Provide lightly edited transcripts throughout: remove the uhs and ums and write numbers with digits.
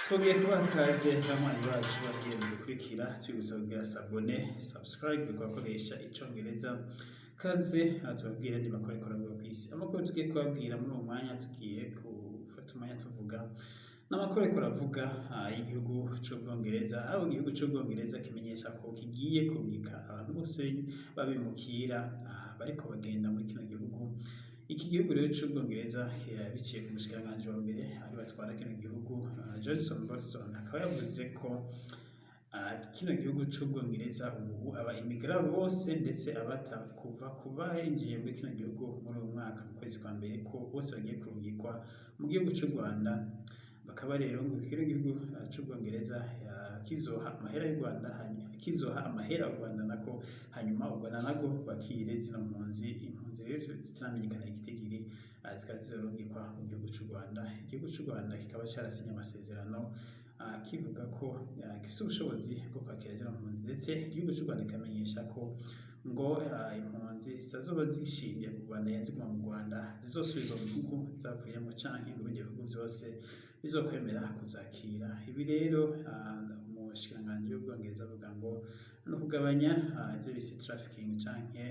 Twongeye kubaha ikaze banywanyi bacu bagiye mu gukurikira twibutsa kugira sabone subscribe kubakoresha icongereza kaze tubabwire andi makuru akorerwa kw'isi. Amakuru tugiye kubabwira muri uwo mwanya tugiye gufata umwanya tuvuga n'amakuru ariko aravuga y'igihugu c'Ubwongereza, aho igihugu c'Ubwongereza kimenyesha ko kigiye kurungika abantu bose babimukira bariko bagenda muri kino gihugu. Iki gihugu rero c'Ubwongereza biciye ku mushikiranganji wa mbere ari batwara kino gihugu Johnson akaba yavuze ko kino gihugu c'Ubwongereza ubu aba immigrant bose ndetse kuva binjiye muri kino gihugu muri uyu mwaka mu kwezi kwa mbere ko bose bagiye kurungikwa mu gihugu c'Urwanda. Bakaba rero ngo kino gihugu c'Ubwongereza kizoha amahera y'u Rwanda kizoha amahera u Rwanda nako hanyuma u Rwanda nako bakire zino impunzi rero zitaramenyekana igitigiri zikazorungikwa mu gihugu c'u Rwanda. Igihugu c'u Rwanda kikaba carasinye amasezerano kivuga ko gifise ubushobozi bwo kwakira zino mpunzi, ndetse igihugu c'u Rwanda kikamenyesha ko ngo impunzi zitazoba zishimiye ku Rwanda yaziguma mu Rwanda zizosubizwa mu bihugu zavuyemo canke mu bindi bihugu vyose bizokwemera kuzakira. Ibi rero umushikiranganji w'Ubwongereza avuga ngo no kugabanya ivyo bise trafficking canke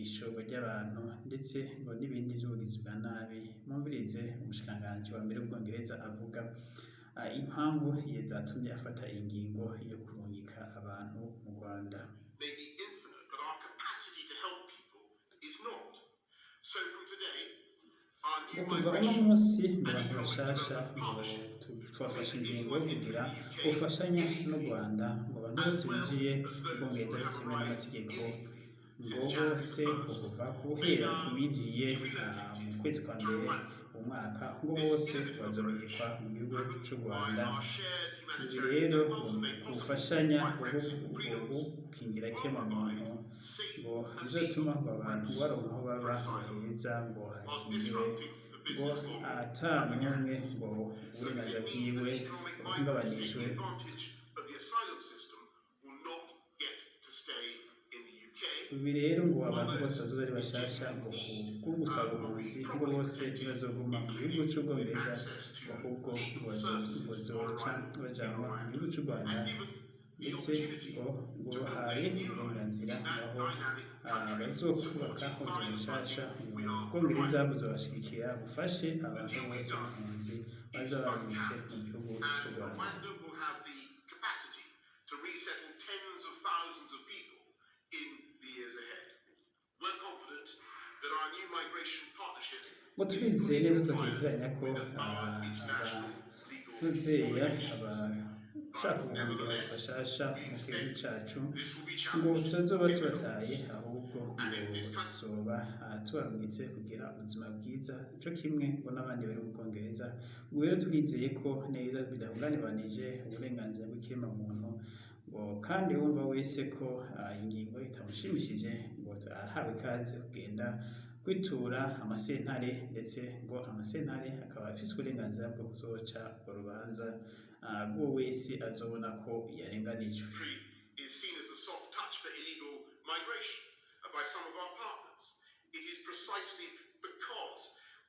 ishorwa ry'abantu ndetse ngo n'ibindi vy'ubugizi bwa nabi. Mwumvirize umushikiranganji wa mbere w'Ubwongereza avuga impamvu zatumye afata ingingo yo kurungika abantu mu Rwanda. Kuva uno munsi mu bantu bashasha twafashe ingingo yo kugira ubufashanya n'u Rwanda ngo abantu bose binjiye Ubwongereza bitemewe n'amategeko ngo bose kuva guhera ku binjiye mu kwezi kwa mbere umwaka ngo bose bazorungikwa mu gihugu c'u Rwanda. Ibi rero ubufashanya bwo gukingira ikiremwamuntu ngo bizotuma ngo abantu baronka aho baba heza, ngo hakingire ngo ata n'umwe ngo uburenganzira bwiwe buhungabanijwe. Ibi rero ngo abantu bose bazoza ari bashasha ngo gusaba ubuhunzi ngo bose ntibazoguma mu gihugu c'Ubwongereza ahubwo bazoca bajanwa mu gihugu c'u Rwanda, ndetse ngo bahaye uburenganzira aho bazokubaka ubuzima bushasha. Ubwongereza buzobashigikira bufashe abantu bose b'impunzi baza barungitse mu gihugu c'u Rwanda. Ngo turizeye neza tutekeranya ko abashaka ubuhungiro bashasha mu gihugu cacu ngo tutazoba tubataye, ahubwo ngo tuzoba tubarungitse kugira ubuzima bwiza ico kimwe ngo n'abandi bari mu Bwongereza. Ngo rero turizeye ko neza bidahungabanije uburenganzira bw'ikiremwamuntu, ngo kandi wumva wese ko ingingo itamushimishije ngo arahawe ikaze kugenda kwitura amasentare, ndetse ngo amasentare akaba afise uburenganzira bwo kuzoca urubanza bw'uwo wese azobona ko yarenganijwe.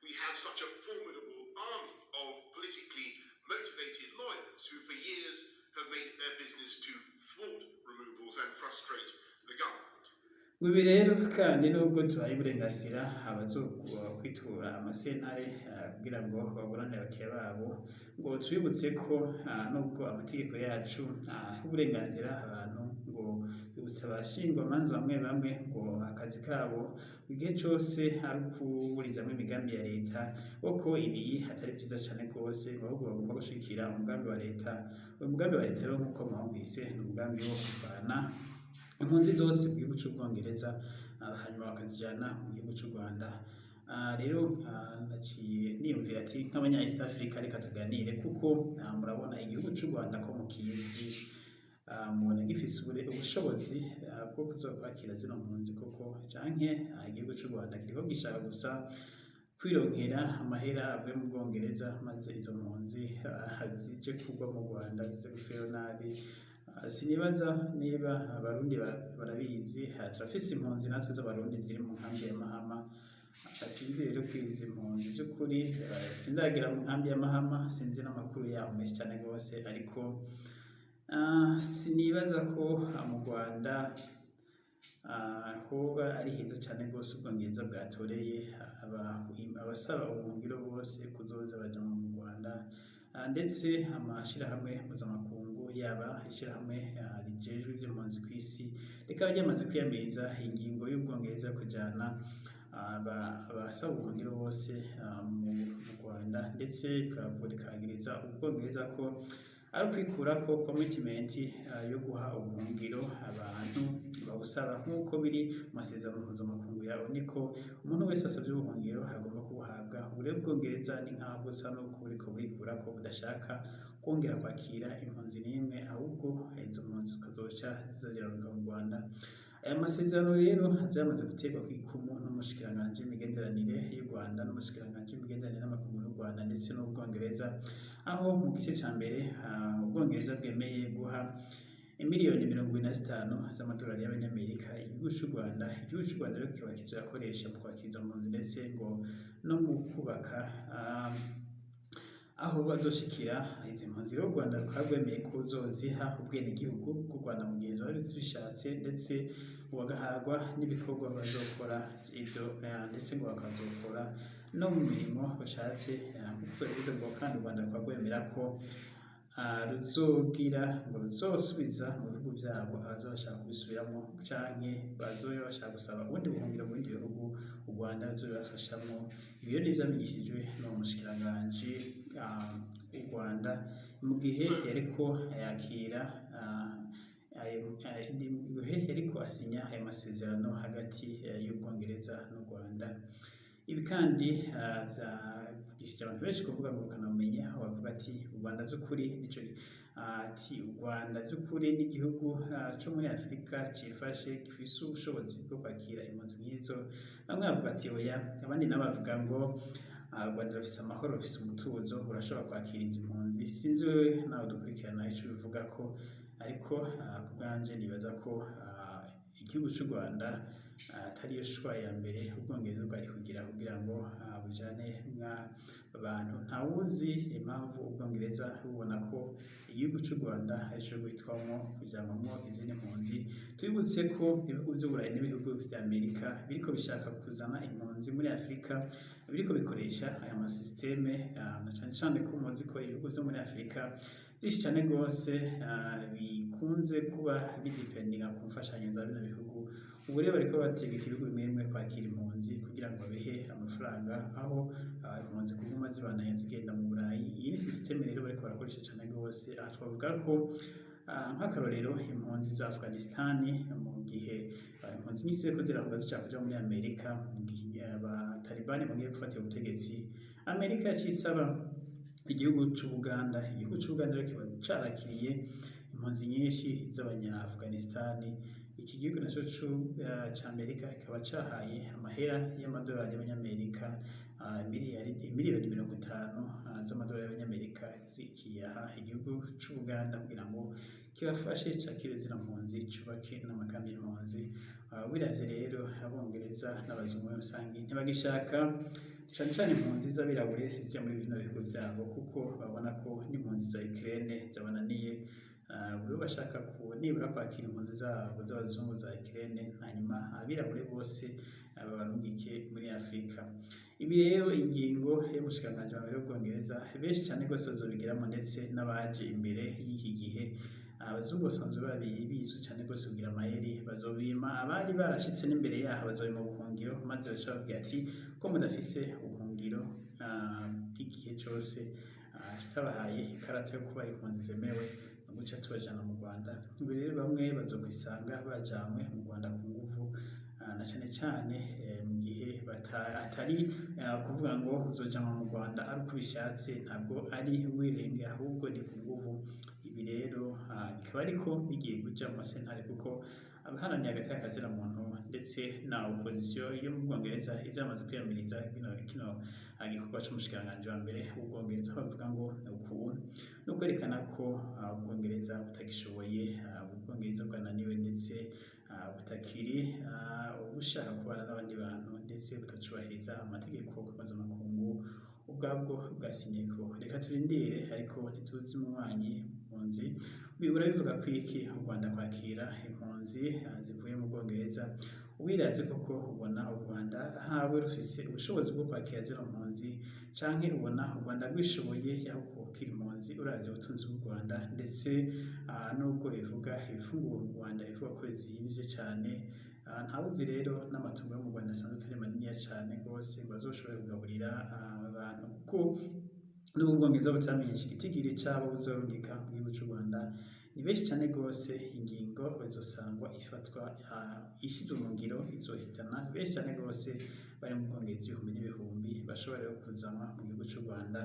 We have such a formidable army of politically motivated lawyers who for years have made it their business to thwart removals and frustrate the government. Ibi rero kandi nubwo tuhaye uburenganzira abazokwitura amasentare kugira ngo baburanire abakiriya babo, ngo twibutse ko nubwo amategeko yacu uburenganzira abantu ngo bibutsa abashingwamanza bamwe ngo akazi kabo igihe cose ari ukuburizamwo imigambi ya leta, kuko ibi atari vyiza cane rwose, ahubwo bagomba gushigikira umugambi wa leta. Uyu mugambi wa leta rero nk'uko mwumvise ni umugambi wo kuvana impunzi zose mu gihugu c'Ubwongereza hanyuma bakazijana mu gihugu c'u Rwanda. Rero naciye niyumvira ati nk'abanya East Africa reka tuganire, kuko murabona igihugu c'u Rwanda ko mukizi, mubona gifise ubushobozi bwo kuzokwakira zino mpunzi koko, canke igihugu c'u Rwanda kiriko gishaka gusa kwironkera amahera avuye mu Bwongereza maze izo mpunzi zije kugwa mu Rwanda zize gupfira nabi. Sinibaza niba abarundi barabizi, turafise impunzi natwe z'abarundi ziri mu nkambi ya Mahama sinzi rero kwiza impunzi by'ukuri sindagira mu nkambi y'Amahama, sinzi n'amakuru yaho menshi cyane rwose, ariko sinibaza ko mu Rwanda hoba ari heza cyane rwose Ubwongereza bwatoreye abasaba ubuhungiro bose kuzoza baja mu Rwanda, ndetse amashirahamwe mpuzamakungu yaba ishirahamwe rijejwe ivy'impunzi ku isi rikaba ryamaze kwiyamiriza ingingo y'Ubwongereza kujana abasaba ubuhungiro bose mu Rwanda, ndetse rikagiriza Ubwongereza ko ari ukwikurako commitment yo guha ubuhungiro abantu bawusaba nk'uko biri mu masezerano mpuzamakungu yabo, niko umuntu wese asabye ubuhungiro agomba kubuhabwa. Uburyo Bwongereza ni nk'aho busa n'uko buriko burikurako budashaka kongera kwakira impunzi n'imwe, ahubwo izo mpunzi zikazoca zizageraruka mu Rwanda. Aya masezerano rero azamaze guterwa kw'ikumu n'umushikiranganji w'imigenderanire y'u Rwanda n'umushikiranganji w'imigenderanire n'amakungu y'u Rwanda ndetse n'Ubwongereza, aho mu gice ca mbere Ubwongereza bwemeye guha miliyoni 25 z'amadolari y'abanyamerika igihugu c'u Rwanda. Igihugu c'u Rwanda rero kikaba kizoyakoresha mu kwakiriza impunzi ndetse ngo no mu kubaka aho bazoshikira izi mpunzi. Rero u Rwanda rukaba rwemeye ko zoziha ubwenegihugu bw'u Rwanda mu gihe zoba zibishatse, ndetse bagahagwa n'ibikorwa bazokora ivyo, ndetse ngo bakazokora no mu mirimo bashatse kuko bivuze ngo kandi u Rwanda rukaba rwemera ko ruzogira ngo ruzosubiza mu bihugu vyabo abaza bashaka kubisubiramo canke bazoba bashaka gusaba ubundi buhungiro mu bindi bihugu, u Rwanda ruzobafashamwo. Ibyo ni vyamenyeshejwe n'umushikiranganji w'u Rwanda mu gihe yariko yakira yariko asinya ayo masezerano hagati y'Ubwongereza n'u Rwanda. Ibi kandi vyavugishije abantu benshi kuvuga ngo ukanabumenye, aho bavuga ati u Rwanda vy'ukuri nico u Rwanda vy'ukuri n'igihugu co muri Afurika cifashe gifise ubushobozi bwo kwakira impunzi nk'izo. Bamwe bavuga ati oya, abandi nabo bavuga ngo u Rwanda rufise amahoro, rufise umutuzo, urashobora kwakira izi mpunzi. Sinzi wewe nawe dukurikirana ico bivugako, ariko ku bwanje nibaza ko igihugu c'u Rwanda atariyo shwa ya mbere Ubwongereza bwari kugira ngo bujane abantu. Ntawuzi impamvu Ubwongereza bubona ko igihugu c'u Rwanda arico guhitwamwo kujanwamwo izindi mpunzi. Twibutse ko ibihugu vy'Uburayi n'ibihugu vya Amerika biriko bishaka kuzana impunzi muri Afurika, biriko bikoresha aya masysteme, na cane cane ko muzi ko ibihugu vyo muri Afurika byinshi cyane rwose bikunze kuba bidependinga ku mfashanyo za bino bihugu. Ubu rero bariko bategeka ibihugu bimwe bimwe kwakira impunzi kugira ngo babihe amafaranga, aho impunzi kuguma zibandanya zigenda mu Burayi. Iyi ni systeme rero bariko barakoresha cyane rwose. Aha twavuga ko nk'akarorero impunzi za Afghanistan, mu gihe impunzi nyinshi ziriko ziravuga zishaka kuja muri Amerika, mu gihe abatalibani bagiye gufatira ubutegetsi, Amerika yacisaba igihugu c'Ubuganda. Igihugu c'Ubuganda rero kiba carakiriye impunzi nyinshi z'abanya-Afghanistan. Iki gihugu naco c'Amerika kikaba cahaye amahera y'amadolari y'abanyamerika miliyoni 50 z'amadolari y'abanyamerika zikiyaha igihugu c'Ubuganda kugira ngo kibafashe cakire zino mpunzi, cubake n'amakambi y'impunzi. Biravye rero Abongereza n'abazungu muri rusangi ntibagishaka cane cane impunzi z'abirabure zija muri bino bihugu vyabo, kuko babona ko n'impunzi za Ukraine zabananiye. Buri bashaka nibura kwakira impunzi zabo z'abazungu za Ukraine, hanyuma abirabure bose babarungike muri Afurika. Ibi rero ingingo y'umushikiranganji wa mbere w'Ubwongereza benshi cane rwose bazobigiramo, ndetse n'abaje imbere y'iki gihe abazungu basanzwe bizwi cane rwose kugira amayeri. Bazobima abari barashitse n'imbere yaho, bazobima ubuhungiro, maze baca babwira ati ko mudafise ubuhungiro bw'igihe cose, tutabahaye ikarata yo kuba impunzi zemewe, guca tubajana mu Rwanda. Ubu rero bamwe bazokwisanga bajanywe mu Rwanda ku nguvu, na cane cane mu gihe atari kuvuga ngo uzojanwa mu Rwanda ari uko ubishatse, ntabwo ari wirenge, ahubwo ni ku nguvu. Ibi rero bikaba ariko bigiye kuja mu masentare, kuko abaharaniye hagati y'akazina muntu ndetse na opposition yo mu Bwongereza izamaze kwiyamiriza kino gikorwa c'umushikiranganji wa mbere w'Ubwongereza. Bavuga ngo no kwerekana ko Ubwongereza butagishoboye, Ubwongereza bwananiwe, ndetse butakiri ubushaka kubana n'abandi bantu ndetse butacubahiriza amategeko mpuzamakungu ubwabwo bwasinyeko. Reka turindire ariko ntituzi umunywanyi impunzi urabivuga ko iki u Rwanda kwakira impunzi zivuye mu Bwongereza. Ubiravye koko ubona u Rwanda ntawe rufise ubushobozi bwo kwakira zino mpunzi canke ubona u Rwanda rwishoboye yaho kwakira impunzi uravye ubutunzi bw'u Rwanda ndetse nubwo bivuga ibifungurwa mu Rwanda bivuga ko bizimvye cane. Ntawuzi rero n'amatungo yo mu Rwanda asanzwe atari maniniya cane rwose ngo bazoshobore kugaburira abantu kuko n'ubu Ubwongereza butamenyesha igitigiri cabo buzorungika mu gihugu c'u Rwanda. Ni benshi cane rwose, ingingo bazosangwa ifatwa ishizwe mu ngiro izohitana benshi cane rwose bari mu Bwongereza ibihumbi n'ibihumbi bashobora rero kuzanwa mu gihugu c'u Rwanda.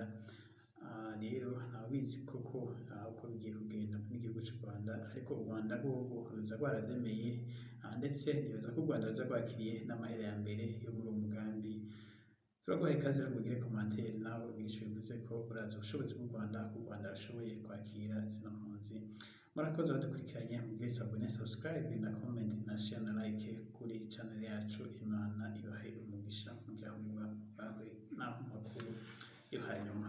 Rero ntabizi koko uko bigiye kugenda n'igihugu c'u Rwanda, ariko u Rwanda rwogo ruza rwaravyemeye ndetse nibaza ko u Rwanda ruza rwakiriye n'amahera ya mbere yo muri uwo mugambi. Turaguhaye ikaze rero mugire commentaire nawe ugira ico bivuze ko uravye ubushobozi bw'u Rwanda ko u Rwanda rushoboye kwakira zino mpunzi. Murakoze abadukurikiranye, mugire sabone, subscribe na comment na share na like kuri channel yacu. Imana ibahe umugisha mujya mu bawe naho makuru yo hanyuma.